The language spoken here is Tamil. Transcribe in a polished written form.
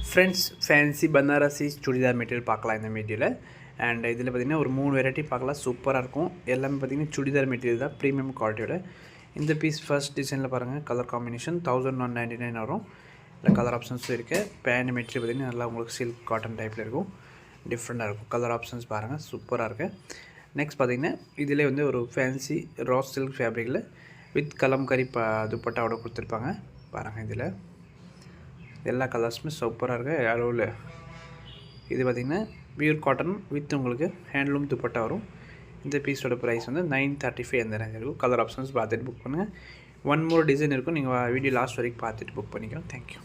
Friends fancy Banarasi churidar material பார்க்கலாம் இந்த மெட்டீரியல். அண்ட் இதில் பார்த்திங்கன்னா ஒரு 3 வெரைட்டி பார்க்கலாம். சூப்பராக இருக்கும். எல்லாமே பார்த்திங்கன்னா சுடிதார் மெட்டீரியல் தான், ப்ரீமியம் குவாலிட்டியோட. இந்த பீஸ் ஃபர்ஸ்ட் டிசைனில் பாருங்கள், கலர் காம்பினேஷன் 1199 வரும். இல்லை கலர் ஆப்ஷன்ஸும் இருக்குது. பேண்ட் மெட்டீரியல் பார்த்திங்கன்னா நல்லா உங்களுக்கு சில்க் காட்டன் டைப்பில் இருக்கும். டிஃப்ரெண்ட்டாக இருக்கும். கலர் ஆப்ஷன்ஸ் பாருங்கள், சூப்பராக இருக்குது. நெக்ஸ்ட் பார்த்திங்கன்னா இதிலே வந்து ஒரு ஃபேன்சி ராஸ் சில்க் ஃபேப்ரிக்கில் வித் கலம்கரி துப்பட்டாவோட கொடுத்துருப்பாங்க பாருங்கள். இதில் எல்லா கலர்ஸுமே சூப்பராக இருக்குது. அளவில் இது பார்த்திங்கன்னா பியூர் காட்டன் வித் உங்களுக்கு ஹேண்ட்லூம் துப்பட்டா வரும். இந்த பீஸோட ப்ரைஸ் வந்து 935 அந்த ரேஞ்ச் இருக்கும். கலர் ஆப்ஷன்ஸ் பார்த்துட்டு புக் பண்ணுங்கள். ஒன் மோர் டிசைன் இருக்கும். நீங்கள் வீடியோ லாஸ்ட் வரைக்கும் பார்த்துட்டு புக் பண்ணிக்கலாம். தேங்க்யூ.